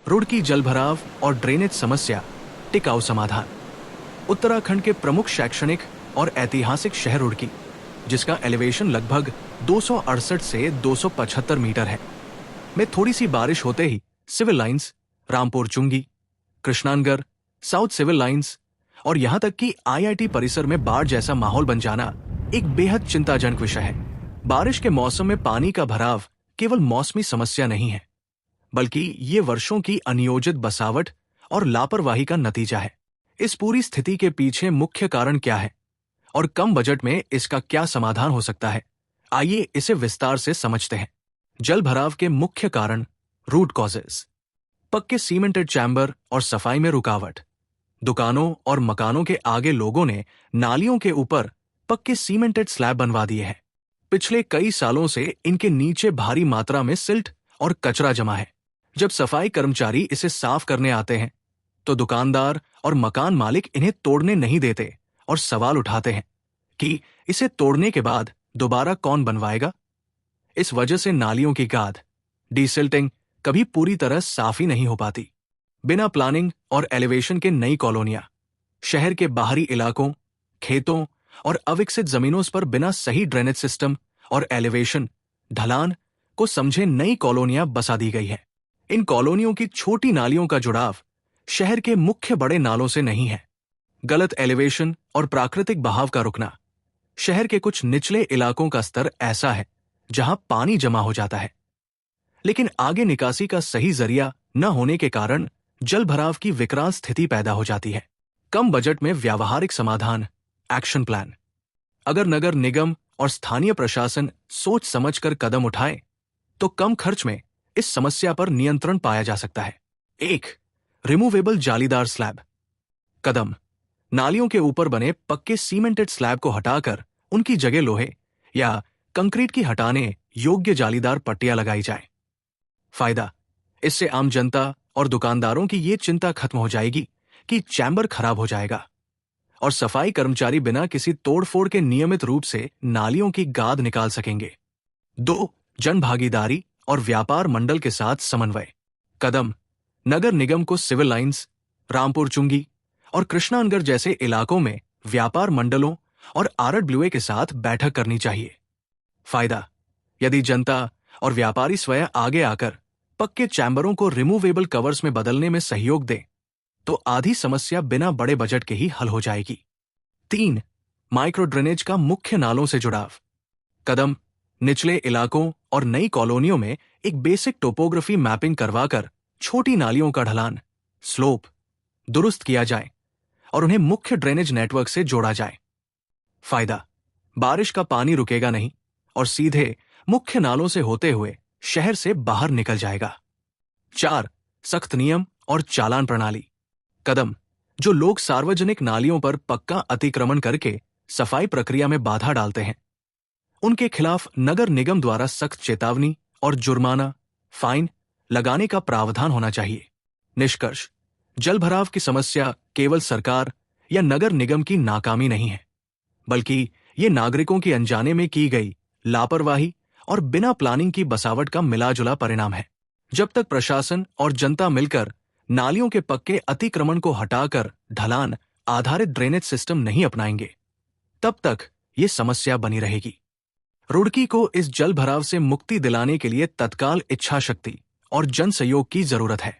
रुड़की जलभराव और ड्रेनेज समस्या टिकाऊ समाधान। उत्तराखंड के प्रमुख शैक्षणिक और ऐतिहासिक शहर रुड़की, जिसका एलिवेशन लगभग 268 से 275 मीटर है, में थोड़ी सी बारिश होते ही सिविल लाइंस, रामपुर चुंगी, कृष्णानगर, साउथ सिविल लाइंस और यहां तक कि आईआईटी परिसर में बाढ़ जैसा माहौल बन जाना एक बेहद चिंताजनक विषय है। बारिश के मौसम में पानी का भराव केवल मौसमी समस्या नहीं है, बल्कि ये वर्षों की अनियोजित बसावट और लापरवाही का नतीजा है। इस पूरी स्थिति के पीछे मुख्य कारण क्या है और कम बजट में इसका क्या समाधान हो सकता है, आइए इसे विस्तार से समझते हैं। जल भराव के मुख्य कारण, रूट कॉजेज। पक्के सीमेंटेड चैम्बर और सफाई में रुकावट। दुकानों और मकानों के आगे लोगों ने नालियों के ऊपर पक्के सीमेंटेड स्लैब बनवा दिए हैं। पिछले कई सालों से इनके नीचे भारी मात्रा में सिल्ट और कचरा जमा है। जब सफाई कर्मचारी इसे साफ करने आते हैं तो दुकानदार और मकान मालिक इन्हें तोड़ने नहीं देते और सवाल उठाते हैं कि इसे तोड़ने के बाद दोबारा कौन बनवाएगा। इस वजह से नालियों की गाद, डीसिल्टिंग कभी पूरी तरह साफ ही नहीं हो पाती। बिना प्लानिंग और एलिवेशन के नई कॉलोनियां। शहर के बाहरी इलाकों, खेतों और अविकसित जमीनों पर बिना सही ड्रेनेज सिस्टम और एलिवेशन, ढलान को समझे नई कॉलोनियां बसा दी गई है। इन कॉलोनियों की छोटी नालियों का जुड़ाव शहर के मुख्य बड़े नालों से नहीं है। गलत एलिवेशन और प्राकृतिक बहाव का रुकना। शहर के कुछ निचले इलाकों का स्तर ऐसा है जहां पानी जमा हो जाता है, लेकिन आगे निकासी का सही जरिया न होने के कारण जल भराव की विकराल स्थिति पैदा हो जाती है। कम बजट में व्यावहारिक समाधान, एक्शन प्लान। अगर नगर निगम और स्थानीय प्रशासन सोच समझकर कदम उठाए तो कम खर्च में इस समस्या पर नियंत्रण पाया जा सकता है। 1. रिमूवेबल जालीदार स्लैब। कदम: नालियों के ऊपर बने पक्के सीमेंटेड स्लैब को हटाकर उनकी जगह लोहे या कंक्रीट की हटाने योग्य जालीदार पट्टियां लगाई जाए। फायदा: इससे आम जनता और दुकानदारों की ये चिंता खत्म हो जाएगी कि चैम्बर खराब हो जाएगा, और सफाई कर्मचारी बिना किसी तोड़फोड़ के नियमित रूप से नालियों की गाद निकाल सकेंगे। 2. जन भागीदारी और व्यापार मंडल के साथ समन्वय। कदम: नगर निगम को सिविल लाइंस, रामपुर चुंगी और कृष्णानगर जैसे इलाकों में व्यापार मंडलों और आरडब्ल्यूए के साथ बैठक करनी चाहिए। फायदा: यदि जनता और व्यापारी स्वयं आगे आकर पक्के चैम्बरों को रिमूवेबल कवर्स में बदलने में सहयोग दें तो आधी समस्या बिना बड़े बजट के ही हल हो जाएगी। 3. माइक्रो ड्रेनेज का मुख्य नालों से जुड़ाव। कदम: निचले इलाकों और नई कॉलोनियों में एक बेसिक टोपोग्राफी मैपिंग करवाकर छोटी नालियों का ढलान, स्लोप दुरुस्त किया जाए और उन्हें मुख्य ड्रेनेज नेटवर्क से जोड़ा जाए। फायदा: बारिश का पानी रुकेगा नहीं और सीधे मुख्य नालों से होते हुए शहर से बाहर निकल जाएगा। 4. सख्त नियम और चालान प्रणाली। कदम: जो लोग सार्वजनिक नालियों पर पक्का अतिक्रमण करके सफाई प्रक्रिया में बाधा डालते हैं, उनके खिलाफ नगर निगम द्वारा सख्त चेतावनी और जुर्माना, फाइन लगाने का प्रावधान होना चाहिए। निष्कर्ष: जल भराव की समस्या केवल सरकार या नगर निगम की नाकामी नहीं है, बल्कि ये नागरिकों की अनजाने में की गई लापरवाही और बिना प्लानिंग की बसावट का मिलाजुला परिणाम है। जब तक प्रशासन और जनता मिलकर नालियों के पक्के अतिक्रमण को हटाकर ढलान आधारित ड्रेनेज सिस्टम नहीं अपनाएंगे, तब तक ये समस्या बनी रहेगी। रुड़की को इस जल भराव से मुक्ति दिलाने के लिए तत्काल इच्छा शक्ति और जन सहयोग की जरूरत है।